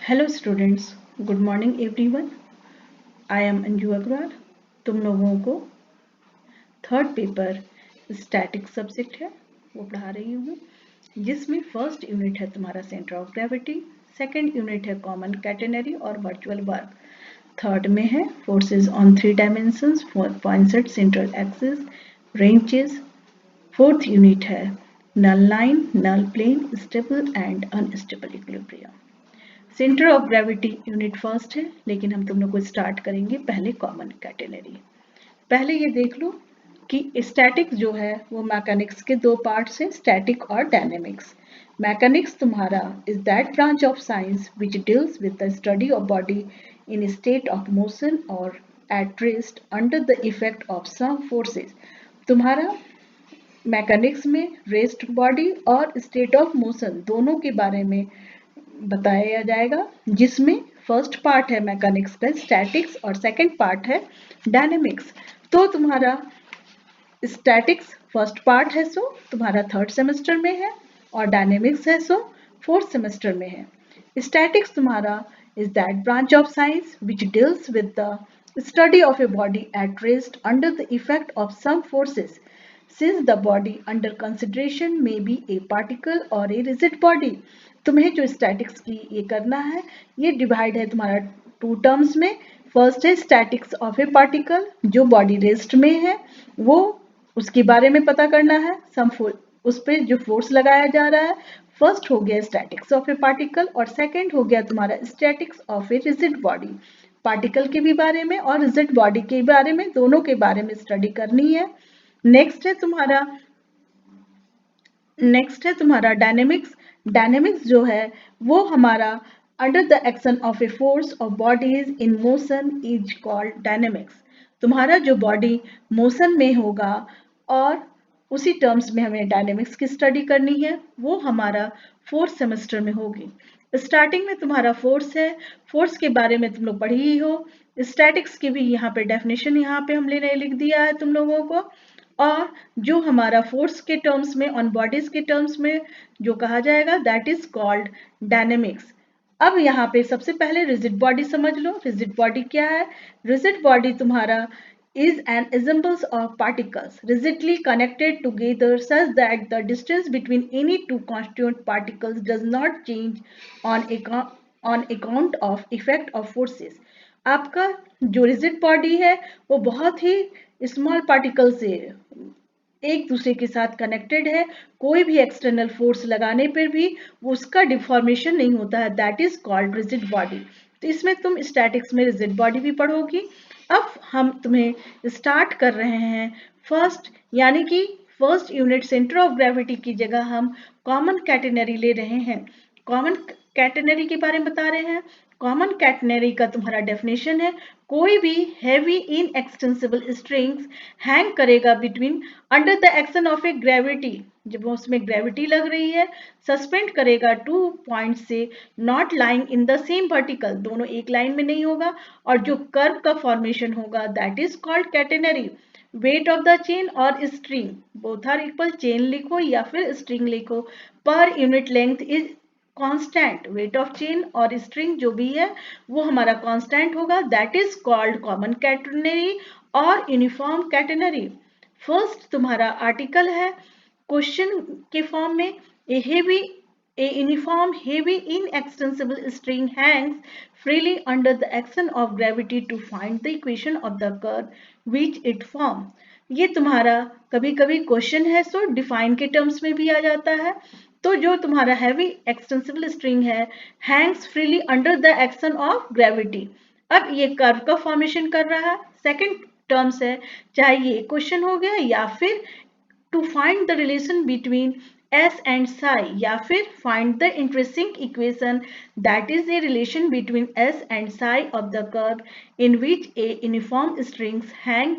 Hello students, good morning everyone. I am Anju Agarwal. तुम लोगों को थर्ड पेपर स्टैटिक सब्जेक्ट है वो पढ़ा रही हूँ, जिसमें फर्स्ट यूनिट है तुम्हारा centre of gravity, second unit है कॉमन कैटेनरी और वर्चुअल वर्क, थर्ड में है forces on three dimensions, points at central axis, ranges, fourth unit है null line, null plane, stable and unstable equilibrium. Centre of gravity unit first है, लेकिन हम तुम लोग को स्टार्ट करेंगे पहले कॉमन कैटेनरी। पहले ये देख लो कि स्टैटिक जो है वो मैकेनिक्स के दो पार्ट्स हैं, स्टैटिक और डायनेमिक्स। मैकेनिक्स तुम्हारा is that branch of science which deals with the study of body in state of motion और at rest under the effect of some forces. तुम्हारा मैकेनिक्स में रेस्ट बॉडी और state of motion दोनों के बारे में बताया जाएगा, जिसमें फर्स्ट पार्ट है मैकेनिक्स का स्टैटिक्स और सेकंड पार्ट है डायनेमिक्स। तो तुम्हारा स्टैटिक्स फर्स्ट पार्ट है सो तुम्हारा थर्ड सेमेस्टर में है, और डायनेमिक्स है सो फोर्थ सेमेस्टर में है। स्टैटिक्स तुम्हारा is that branch of science which deals with the study of a body at rest under the effect of some forces, since the body under consideration may be a particle or a rigid body। तुम्हें जो statics की ये करना है, ये divide है तुम्हारा to terms में। फर्स्ट है स्टैटिक्स ऑफ ए पार्टिकल, जो बॉडी रेस्ट में है वो उसके बारे में पता करना है, उस पर जो फोर्स लगाया जा रहा है। फर्स्ट हो गया स्टैटिक्स ऑफ ए पार्टिकल, और सेकेंड हो गया तुम्हारा statics of a rigid body. Particle के भी बारे में और रिजिड बॉडी के बारे में, दोनों के बारे में स्टडी करनी है। नेक्स्ट है तुम्हारा डायनेमिक्स। डायनेमिक्स जो है वो हमारा under the action of a force of bodies in motion is called dynamics. तुम्हारा जो बॉडी मोशन में होगा और उसी टर्म्स में हमें डायनेमिक्स की स्टडी करनी है, वो हमारा फोर्थ सेमेस्टर में होगी। स्टार्टिंग में तुम्हारा फोर्स है, फोर्स के बारे में तुम लोग पढ़ी ही हो। स्टैटिक्स की भी यहाँ पे डेफिनेशन यहाँ पे हमने लिख दिया है तुम लोगों को, और जो हमारा फोर्स के टर्म्स में, ऑन बॉडीज के टर्म्स में जो कहा जाएगा, दैट इज कॉल्ड डायनेमिक्स। अब यहाँ पे सबसे पहले रिजिड बॉडी समझ लो। रिजिड बॉडी क्या है? रिजिड बॉडी तुम्हारा is an assemble of particles rigidly connected together such that the distance between any two constituent particles does not change on account of effect of forces। आपका जो rigid body है वो बहुत ही small particle से एक दूसरे के साथ कनेक्टेड है, कोई भी एक्सटर्नल फोर्स लगाने पर भी वो उसका डिफॉर्मेशन नहीं होता है, that is called rigid body. तो इसमें तुम स्टैटिक्स में रिजिड बॉडी भी पढ़ोगी। अब हम तुम्हें स्टार्ट कर रहे हैं फर्स्ट, यानी कि first unit centre of gravity की जगह हम कॉमन कैटेनरी ले रहे हैं। कॉमन कैटेनरी के बारे में बता रहे हैं। कॉमन कैटेनरी का तुम्हारा डेफिनेशन है, कोई भी heavy in extensible strings hang करेगा between under the action of a gravity, जब उसमें ग्रेविटी लग रही है, सस्पेंड करेगा टू पॉइंट से not lying in the same vertical, दोनों एक लाइन में नहीं होगा, और जो कर्व का फॉर्मेशन होगा that is called catenary. Weight of the chain और string both are equal, chain लिखो या फिर स्ट्रिंग लिखो, per unit length is constant. Weight of chain और स्ट्रिंग जो भी है वो हमारा कांस्टेंट होगा, that is called common catenary और यूनिफॉर्म कैटेनरी। फर्स्ट तुम्हारा आर्टिकल है क्वेश्चन के फॉर्म में, a uniform heavy inextensible string hangs freely under the action of gravity to find the equation of the curve which it form। ये तुम्हारा कभी कभी question है सो डिफाइन के टर्म्स में भी आ जाता है। तो जो तुम्हारा हैवी एक्सटेंसिबल स्ट्रिंग है, Hanks freely under the action of gravity, अब ये कर्व का फॉर्मेशन कर रहा है। सेकंड टर्म्स है, चाहे ये क्वेश्चन हो गया या फिर to find the relation between S and psi, या फिर find the interesting equation that is a relation between S and psi of the curve in which a uniform strings hang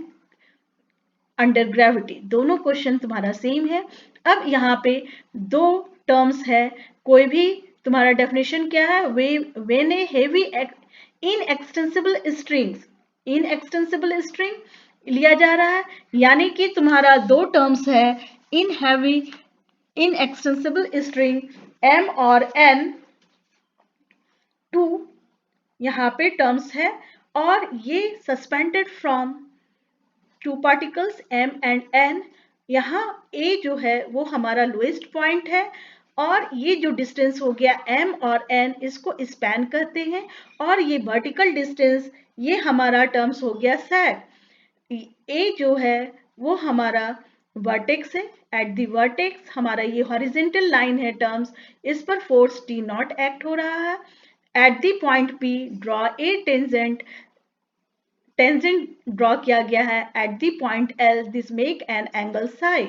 under gravity। दोनों question तुम्हारा same है। अब यहाँ पे दो terms है, कोई भी तुम्हारा डेफिनेशन क्या है, when a heavy inextensible string लिया जा रहा है, यानी कि तुम्हारा दो टर्म्स है इनएक्सटेंसिबल स्ट्रिंग M और N 2 यहाँ पे टर्म्स है और ये suspended from two particles m and n। यहाँ a जो है वो हमारा लोएस्ट पॉइंट है और ये जो डिस्टेंस हो गया m और n इसको स्पैन करते हैं और ये वर्टिकल डिस्टेंस ये हमारा टर्म्स हो गया सैग। a जो है वो हमारा वर्टेक्स है। एट द वर्टेक्स हमारा ये हॉरिजेंटल लाइन है टर्म्स, इस पर फोर्स T नॉट एक्ट हो रहा है। Eight the point P draw a tangent draw किया गया है eight the point L, this make an angle Sai.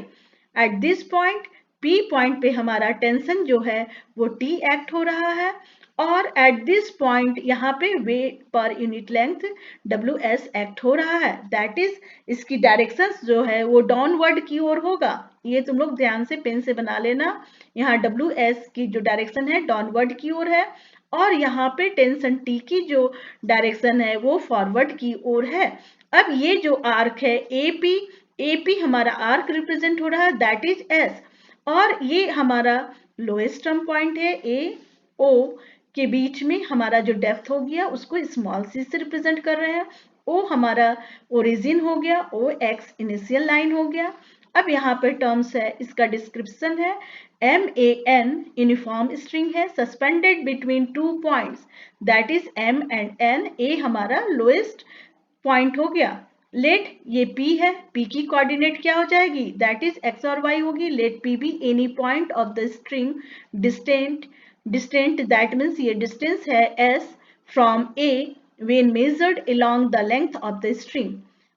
At this point P point पे हमारा टेंशन जो है वो T एक्ट हो रहा है और एट दिस पॉइंट यहाँ पे wait per unit length WS act हो रहा है। दैट इज इसकी डायरेक्शंस जो है वो डाउनवर्ड की ओर होगा। ये तुम लोग ध्यान से पेन से बना लेना। यहाँ WS की जो डायरेक्शन है डाउनवर्ड की ओर है और यहाँ पे टेंशन T की जो डायरेक्शन है वो फॉरवर्ड की ओर है। अब ये जो आर्क है AP हमारा आर्क रिप्रेजेंट हो रहा है, दैट इज S। और ये हमारा लोएस्ट टर्म पॉइंट है AO के बीच में हमारा जो डेप्थ हो गया उसको स्मॉल c से रिप्रेजेंट कर रहे हैं। O हमारा ओरिजिन हो गया, OX इनिशियल लाइन हो गया। अब यहाँ पे टर्म्स है, इसका डिस्क्रिप्शन है MAN यूनिफॉर्म स्ट्रिंग है suspended between two points, that is M and N। A हमारा लोएस्ट पॉइंट हो गया। लेट ये P है, P की कोऑर्डिनेट क्या हो जाएगी, दैट इज X और Y होगी। Let P be any point of the string distant that means ये डिस्टेंस है S from A when measured along the length of the string।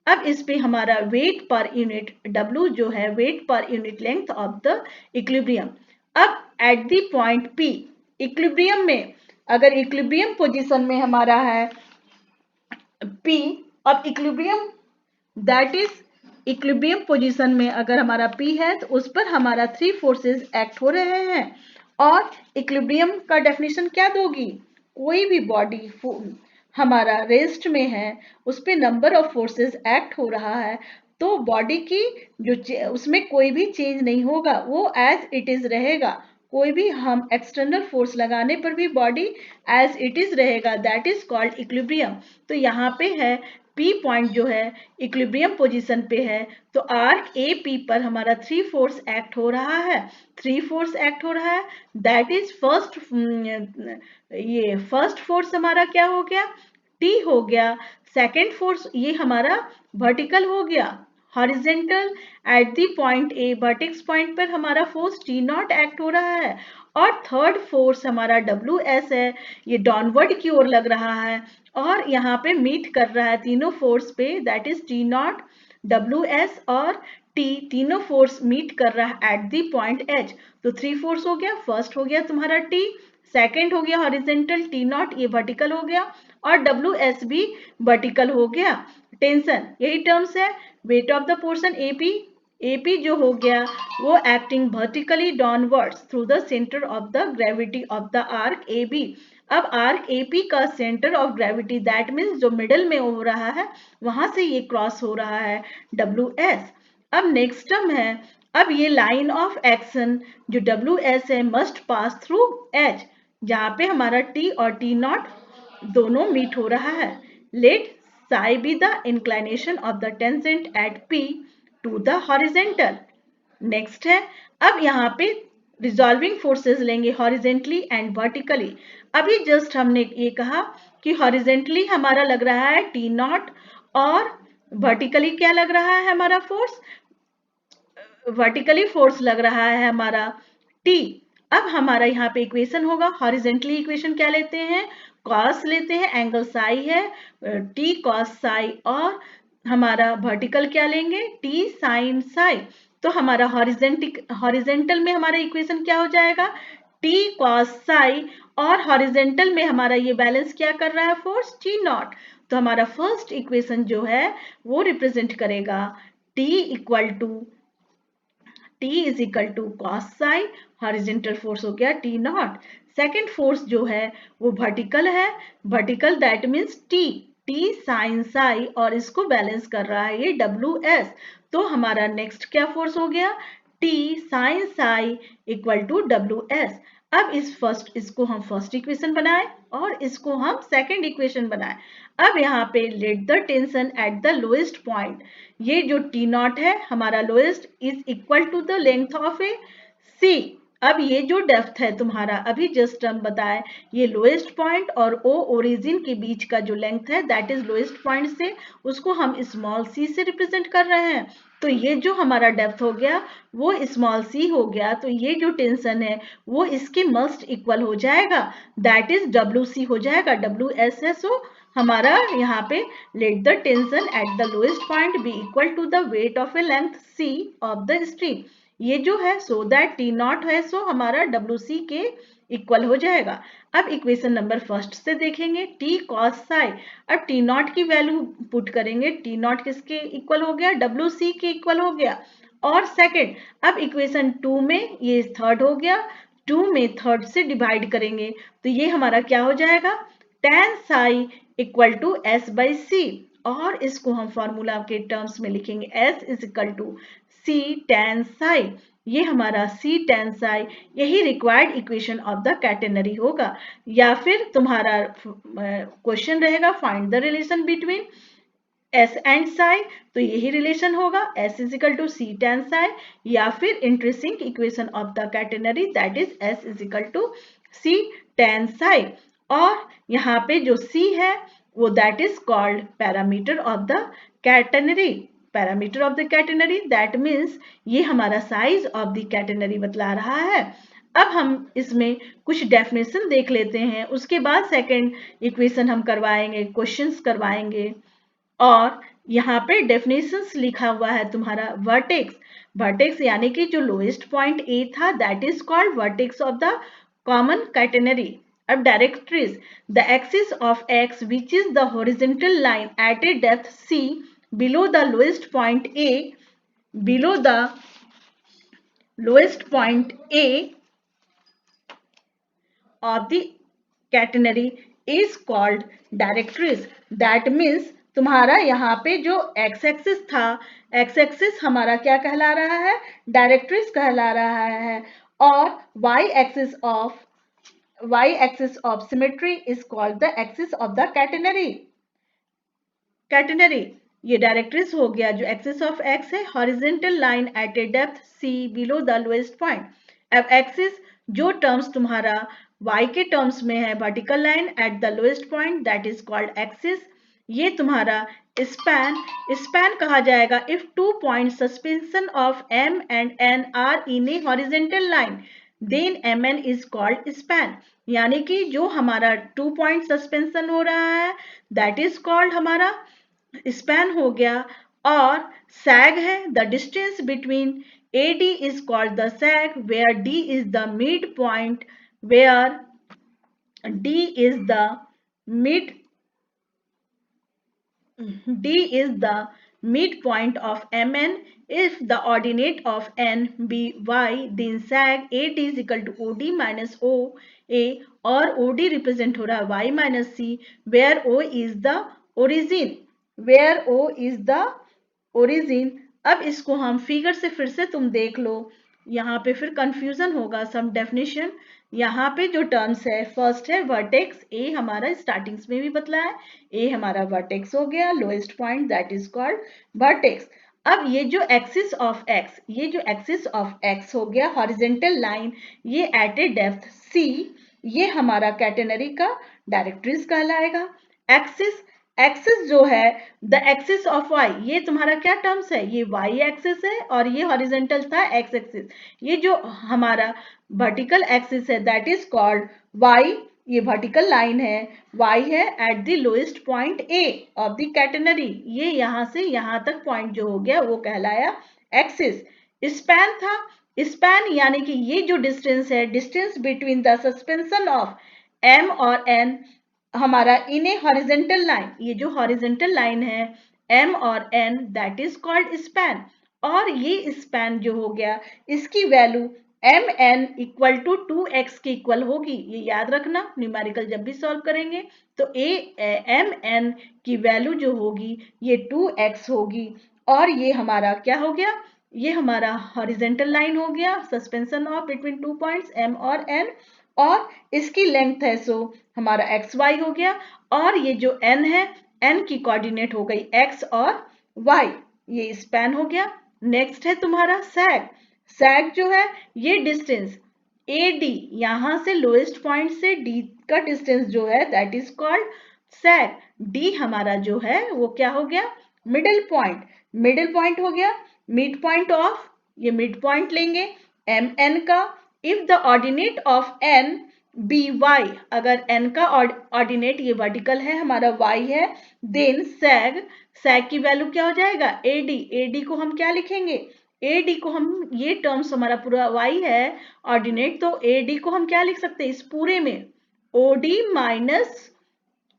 अब इस पे हमारा वेट पर यूनिट W जो है weight per unit length of the equilibrium. अब at the point P equilibrium में, अगर इक्विलिब्रियम पोजीशन में हमारा है P और equilibrium that is equilibrium position में अगर हमारा P है तो उस पर हमारा 3 फोर्सेस एक्ट हो रहे हैं। और इक्विलिब्रियम का डेफिनेशन क्या दोगी, कोई भी बॉडी हमारा रेस्ट में है उस पे नंबर ऑफ फोर्सेस एक्ट हो रहा है तो बॉडी की जो उसमें कोई भी चेंज नहीं होगा, वो एज इट इज रहेगा। कोई भी हम एक्सटर्नल फोर्स लगाने पर भी बॉडी एज इट इज रहेगा, दैट इज कॉल्ड इक्विलिब्रियम। तो यहाँ पे है P पॉइंट जो है इक्विलिब्रियम पोजीशन पे है तो आर्क AP पर हमारा 3 फोर्स एक्ट हो रहा है। 3 फोर्स एक्ट हो रहा है, दैट इज ये फर्स्ट फोर्स हमारा क्या हो गया, T हो गया। सेकेंड फोर्स ये हमारा वर्टिकल हो गया, horizontal. Eight the point A vertex point पर हमारा फोर्स T नॉट एक्ट हो रहा है। और थर्ड फोर्स हमारा WS है, ये डाउनवर्ड की ओर लग रहा है और यहाँ पे मीट कर रहा है तीनों फोर्स पे, that is T not WS और T तीनों फोर्स मीट कर रहा है एट द पॉइंट H। तो 3 फोर्स हो गया, फर्स्ट हो गया तुम्हारा T, सेकेंड हो गया हॉरिजेंटल T नॉट, ये वर्टिकल हो गया और WS भी वर्टिकल हो गया। टेंशन यही टर्म्स है। Wait of the portion AP जो हो गया वो acting vertically downwards through the centre of the gravity of the arc AB। अब आर्क AP का centre of gravity that means जो मिडल में हो रहा है वहां से ये क्रॉस हो रहा है WS। अब नेक्स्ट टर्म है, अब ये लाइन ऑफ एक्शन जो WS है मस्ट पास थ्रू H, जहाँ पे हमारा T और T नॉट दोनों मीट हो रहा है। Let psi be the inclination of the tangent at P to the horizontal। Next है, अब यहाँ पे रिजॉल्विंग फोर्सेस लेंगे हॉरिजेंटली एंड वर्टिकली। अभी जस्ट हमने ये कहा कि हॉरिजेंटली हमारा लग रहा है T नॉट और वर्टिकली क्या लग रहा है हमारा फोर्स, वर्टिकली फोर्स लग रहा है हमारा T। अब हमारा यहाँ पे इक्वेशन होगा, हॉरिजेंटली इक्वेशन क्या लेते हैं, कॉस लेते हैं, एंगल साई है T कॉस साई, और हमारा वर्टिकल क्या लेंगे T साइन साई। तो हमारा हॉरिजेंटल में हमारा इक्वेशन क्या हो जाएगा T कॉस साई और हॉरिजेंटल में हमारा ये बैलेंस क्या कर रहा है फोर्स T नॉट। तो हमारा फर्स्ट इक्वेशन जो है वो रिप्रेजेंट करेगा T is equal to cos psi, horizontal force हो गया T नॉट। सेकेंड फोर्स जो है वो वर्टिकल है, vertical that means T sine psi और इसको बैलेंस कर रहा है ये WS। तो हमारा नेक्स्ट क्या फोर्स हो गया T sine psi equal to WS। अब इसको हम फर्स्ट इक्वेशन बनाए और इसको हम सेकंड इक्वेशन बनाए। अब यहाँ पे let the tension at the lowest point, ये जो टी नॉट है हमारा lowest is equal to the length of A C. अब ये जो डेप्थ है तुम्हारा अभी जस्ट हम बताए, ये लोएस्ट पॉइंट और ओ ओरिजिन के बीच का जो लेंथ है दैट इज लोएस्ट पॉइंट से, उसको हम स्मॉल सी से रिप्रेजेंट कर रहे हैं। तो ये जो हमारा डेप्थ हो गया वो स्मॉल सी हो गया, तो ये जो टेंशन है वो इसके मस्ट इक्वल हो जाएगा, दैट इज डब्ल्यू सी हो जाएगा, डब्ल्यू एस एस हो हमारा यहाँ पे। Let the tension at the lowest point be equal to the weight of a length C of the stream, ये जो है सो दैट टी नॉट है सो हमारा डब्ल्यू सी के इक्वल हो जाएगा। अब इक्वेशन नंबर फर्स्ट से देखेंगे, टी कॉस साई। अब टी नॉट की वैल्यू पुट करेंगे, टी नॉट किसके इक्वल हो गया, डब्ल्यू सी के इक्वल हो गया। और सेकंड, अब इक्वेशन 2 में ये थर्ड हो गया, 2 में थर्ड से डिवाइड करेंगे तो ये हमारा क्या हो जाएगा, tan psi equal to S by C. और इसको हम फॉर्मूला के टर्म्स में लिखेंगे, S is equal to C tan psi, ये हमारा सी tan साई यही required equation of the catenary होगा। या फिर तुम्हारा क्वेश्चन रहेगा find the relation between S and psi, तो यही रिलेशन होगा S is equal to C tan psi, या फिर intrinsic equation of the catenary that is S is equal to C tan psi. और यहाँ पे जो सी है वो that is called parameter of the catenary, parameter of the catenary that means ये हमारा साइज ऑफ द कैटेनरी बतला रहा है। अब हम इसमें कुछ डेफिनेशन देख लेते हैं, उसके बाद सेकंड इक्वेशन हम करवाएंगे, क्वेश्चंस करवाएंगे। और यहाँ पे डेफिनेशंस लिखा हुआ है तुम्हारा वर्टेक्स, वर्टेक्स यानी कि जो लोएस्ट पॉइंट ए था that is called vertex of the common catenary. अब directrix, the axis of X which is the horizontal line at a depth C below the lowest point A, below the lowest point A of the catenary is called directrix, that means तुम्हारा यहाँ पे जो x axis था, x axis हमारा क्या कहला रहा है, डायरेक्ट्रिक्स कहला रहा है। और y axis of symmetry is called the axis of the catenary, catenary ये डायरेक्ट्रिक्स हो गया जो एक्सिस ऑफ x है, horizontal line at a depth c below the lowest point. अब एक्सिस जो टर्म्स तुम्हारा y के टर्म्स में है, vertical line at the lowest point that is called axis, ये तुम्हारा स्पैन, स्पैन कहा जाएगा if two point suspension of m and n are in A horizontal line then mn is called span, यानी कि जो हमारा 2 पॉइंट सस्पेंशन हो रहा है दैट इज कॉल्ड हमारा स्पैन हो गया। और सैग है, the distance between AD is called the sag where D is the mid point, where D is the mid D is the midpoint of MN. If the ordinate of N be Y, then sag AD is equal to OD minus OA, और OD represent हो रहा है Y minus C, where O is the origin, where O is the origin। अब इसको हम figure से फिर से तुम देख लो, यहाँ पे फिर कंफ्यूजन होगा सम डेफिनेशन। यहाँ पे जो टर्म्स है फर्स्ट है वर्टेक्स, ए हमारा स्टार्टिंग्स में भी बतला है, ए हमारा वर्टेक्स हो गया, lowest point that is called vertex. अब ये जो एक्सिस ऑफ एक्स, ये जो एक्सिस ऑफ एक्स हो गया हॉरिजॉन्टल लाइन, ये एट ए डेप्थ सी, ये हमारा कैटेनरी का डायरेक्ट्रिक्स कहलाएगा। एक्सिस, एक्सिस जो है द एक्सिस ऑफ वाई, ये तुम्हारा क्या टर्म्स है, ये वाई एक्सिस है और ये हॉरिजॉन्टल था एक्स एक्सिस, ये जो हमारा वर्टिकल एक्सिस है दैट इज कॉल्ड वाई, ये वर्टिकल लाइन है, y है eight the lowest point a of the catenary, ये यहाँ से यहाँ तक पॉइंट जो हो गया वो कहलाया एक्सिस। स्पैन था, स्पैन यानी कि ये जो डिस्टेंस है, distance between the suspension of m और n हमारा इन ए हॉरिजॉन्टल लाइन, ये जो हॉरिजॉन्टल लाइन है m और n that is called span. और ये स्पैन जो हो गया इसकी value M N equal to 2x के इक्वल होगी, ये याद रखना न्यूमेरिकल जब भी सॉल्व करेंगे तो एम एन की वैल्यू जो होगी ये 2x होगी। और ये हमारा क्या हो गया, ये हमारा हॉरिजॉन्टल लाइन हो गया, suspension of between 2 points m और n, और इसकी लेंथ है सो हमारा एक्स वाई हो गया, और ये जो एन है, एन की कोऑर्डिनेट हो गई एक्स और वाई, ये स्पैन हो गया। नेक्स्ट है तुम्हारा सैग। सैग जो है ये डिस्टेंस ए डी, यहां से लोएस्ट पॉइंट से डी का डिस्टेंस जो है that is called sag. D हमारा जो है वो क्या हो गया, मिडिल पॉइंट। मिडिल पॉइंट हो गया, मिड पॉइंट ऑफ, ये मिड पॉइंट लेंगे एम एन का। If the ordinate of N be Y, अगर एन का ऑर्डिनेट ये वर्टिकल है हमारा वाई है, देन सैग, सैग की वैल्यू क्या हो जाएगा एडी। एडी को हम क्या लिखेंगे, एडी को हम, ये टर्म्स हमारा पूरा वाई है ऑर्डिनेट, तो एडी को हम क्या लिख सकते हैं इस पूरे में, ओडी माइनस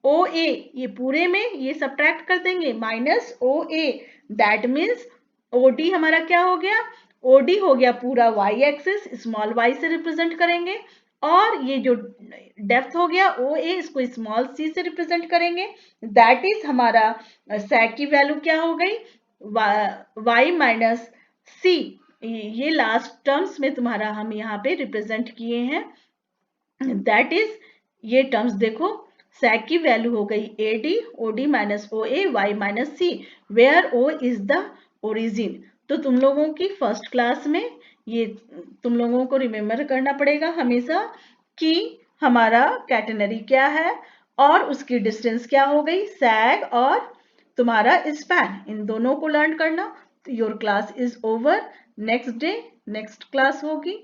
ओ ए, ये पूरे में ये सब्ट्रैक्ट कर देंगे minus O A, that means OD हमारा क्या हो गया, ओडी हो गया पूरा वाई एक्सिस, स्मॉल वाई से रिप्रेजेंट करेंगे, और ये जो डेप्थ हो गया ओ ए, इसको स्मॉल सी से रिप्रेजेंट करेंगे, दैट इज हमारा सैग की वैल्यू क्या हो गई, वाई माइनस सी। ये लास्ट टर्म्स में तुम्हारा हम यहाँ पे रिप्रेजेंट किए हैं, दैट इज, ये टर्म्स देखो, सैग की वैल्यू हो गई A D, O D minus O A, Y minus C, where O is the origin. तो तुम लोगों की फर्स्ट क्लास में ये तुम लोगों को रिमेम्बर करना पड़ेगा हमेशा कि हमारा कैटेनरी क्या है और उसकी डिस्टेंस क्या हो गई सैग, और तुम्हारा स्पैन, इन दोनों को लर्न करना। Your class is over, next day next class होगी।